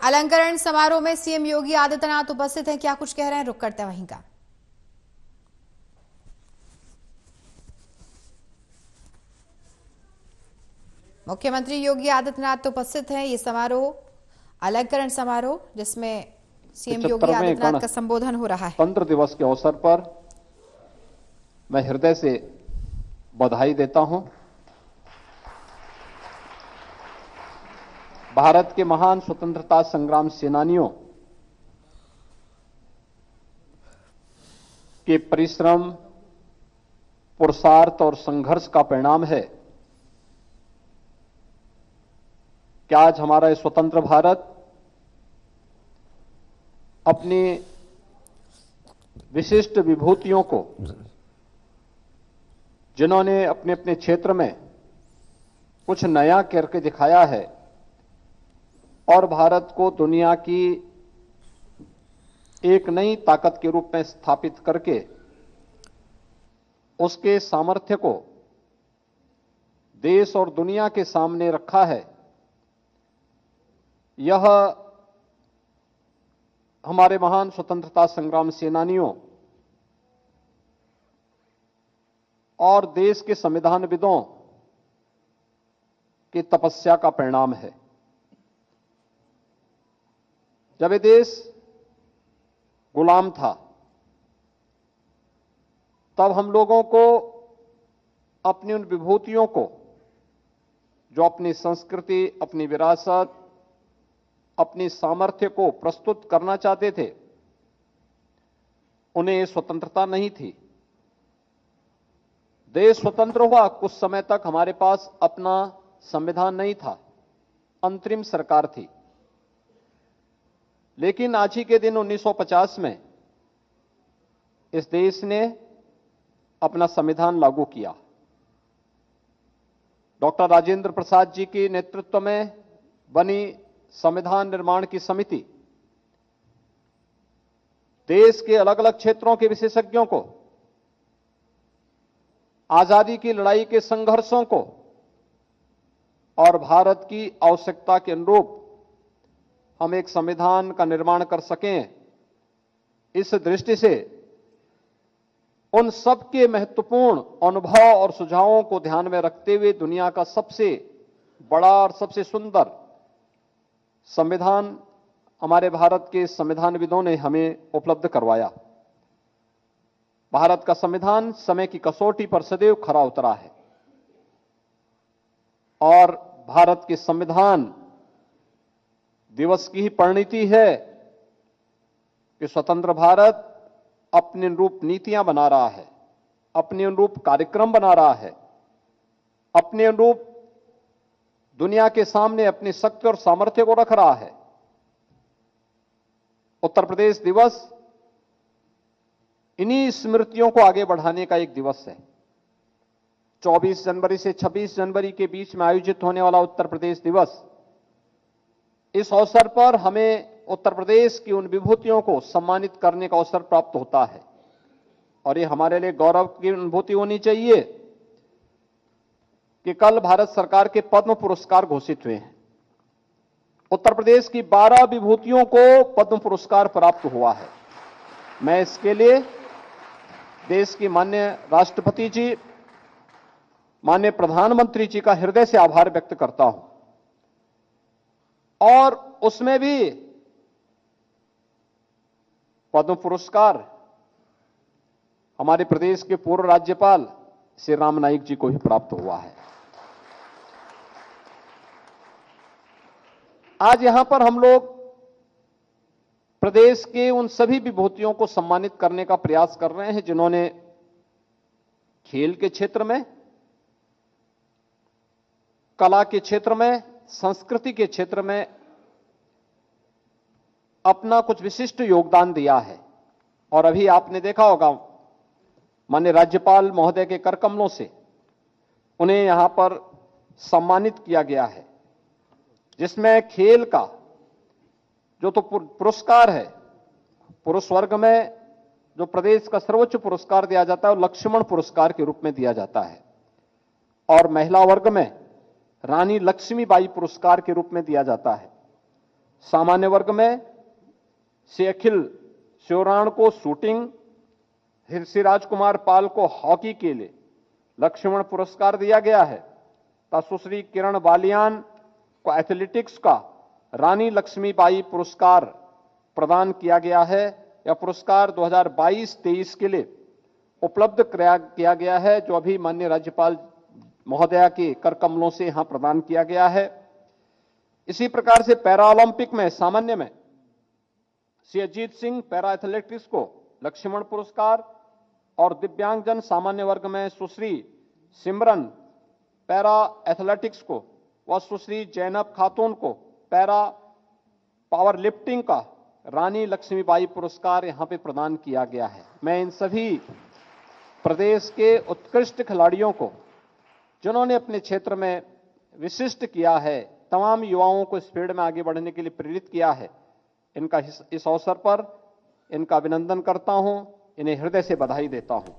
अलंकरण समारोह में सीएम योगी आदित्यनाथ उपस्थित हैं, क्या कुछ कह रहे हैं, रुक करते हैं वहीं का। मुख्यमंत्री योगी आदित्यनाथ उपस्थित हैं। ये समारोह अलंकरण समारोह जिसमें सीएम योगी आदित्यनाथ का संबोधन हो रहा है। गणतंत्र दिवस के अवसर पर मैं हृदय से बधाई देता हूं। भारत के महान स्वतंत्रता संग्राम सेनानियों के परिश्रम, पुरुषार्थ और संघर्ष का परिणाम है कि आज हमारा ये स्वतंत्र भारत अपनी विशिष्ट विभूतियों को, जिन्होंने अपने अपने क्षेत्र में कुछ नया करके दिखाया है और भारत को दुनिया की एक नई ताकत के रूप में स्थापित करके उसके सामर्थ्य को देश और दुनिया के सामने रखा है, यह हमारे महान स्वतंत्रता संग्राम सेनानियों और देश के संविधानविदों की तपस्या का परिणाम है। जब ये देश गुलाम था, तब हम लोगों को अपनी उन विभूतियों को, जो अपनी संस्कृति, अपनी विरासत, अपनी सामर्थ्य को प्रस्तुत करना चाहते थे, उन्हें स्वतंत्रता नहीं थी। देश स्वतंत्र हुआ, कुछ समय तक हमारे पास अपना संविधान नहीं था, अंतरिम सरकार थी। लेकिन आज ही के दिन 1950 में इस देश ने अपना संविधान लागू किया। डॉक्टर राजेंद्र प्रसाद जी के नेतृत्व में बनी संविधान निर्माण की समिति देश के अलग अलग क्षेत्रों के विशेषज्ञों को, आजादी की लड़ाई के संघर्षों को और भारत की आवश्यकता के अनुरूप हम एक संविधान का निर्माण कर सकें, इस दृष्टि से उन सबके महत्वपूर्ण अनुभव और सुझावों को ध्यान में रखते हुए दुनिया का सबसे बड़ा और सबसे सुंदर संविधान हमारे भारत के संविधानविदों ने हमें उपलब्ध करवाया। भारत का संविधान समय की कसौटी पर सदैव खरा उतरा है और भारत के संविधान दिवस की ही परिणति है कि स्वतंत्र भारत अपने अनुरूप नीतियां बना रहा है, अपने अनुरूप कार्यक्रम बना रहा है, अपने अनुरूप दुनिया के सामने अपनी शक्ति और सामर्थ्य को रख रहा है। उत्तर प्रदेश दिवस इन्हीं स्मृतियों को आगे बढ़ाने का एक दिवस है। 24 जनवरी से 26 जनवरी के बीच में आयोजित होने वाला उत्तर प्रदेश दिवस, इस अवसर पर हमें उत्तर प्रदेश की उन विभूतियों को सम्मानित करने का अवसर प्राप्त होता है और ये हमारे लिए गौरव की अनुभूति होनी चाहिए कि कल भारत सरकार के पद्म पुरस्कार घोषित हुए हैं। उत्तर प्रदेश की 12 विभूतियों को पद्म पुरस्कार प्राप्त हुआ है। मैं इसके लिए देश की माननीय राष्ट्रपति जी, माननीय प्रधानमंत्री जी का हृदय से आभार व्यक्त करता हूं। और उसमें भी पद्म पुरस्कार हमारे प्रदेश के पूर्व राज्यपाल श्री राम नाईक जी को ही प्राप्त हुआ है। आज यहां पर हम लोग प्रदेश के उन सभी विभूतियों को सम्मानित करने का प्रयास कर रहे हैं जिन्होंने खेल के क्षेत्र में, कला के क्षेत्र में, संस्कृति के क्षेत्र में अपना कुछ विशिष्ट योगदान दिया है। और अभी आपने देखा होगा, माननीय राज्यपाल महोदय के कर कमलों से उन्हें यहां पर सम्मानित किया गया है, जिसमें खेल का जो तो पुरस्कार है, पुरुष वर्ग में जो प्रदेश का सर्वोच्च पुरस्कार दिया जाता है वो लक्ष्मण पुरस्कार के रूप में दिया जाता है और महिला वर्ग में रानी लक्ष्मीबाई पुरस्कार के रूप में दिया जाता है। सामान्य वर्ग में श्री अखिल शिवराण को शूटिंग, श्री राजकुमार पाल को हॉकी के लिए लक्ष्मण पुरस्कार दिया गया है तथा सुश्री किरण बालियान को एथलेटिक्स का रानी लक्ष्मीबाई पुरस्कार प्रदान किया गया है। यह पुरस्कार 2022-23 के लिए उपलब्ध किया गया है, जो अभी माननीय राज्यपाल महोदया के कर कमलों से यहां प्रदान किया गया है। इसी प्रकार से पैरा ओलंपिक में सामान्य में श्री अजीत सिंह पैरा एथलेटिक्स को लक्ष्मण पुरस्कार और दिव्यांगजन सामान्य वर्ग में सुश्री सिमरन पैरा एथलेटिक्स को व सुश्री जैनब खातून को पैरा पावर लिफ्टिंग का रानी लक्ष्मीबाई पुरस्कार यहां पे प्रदान किया गया है। मैं इन सभी प्रदेश के उत्कृष्ट खिलाड़ियों को, जिन्होंने अपने क्षेत्र में विशिष्ट किया है, तमाम युवाओं को इस फील्ड में आगे बढ़ने के लिए प्रेरित किया है, इनका इस अवसर पर इनका अभिनंदन करता हूं, इन्हें हृदय से बधाई देता हूं।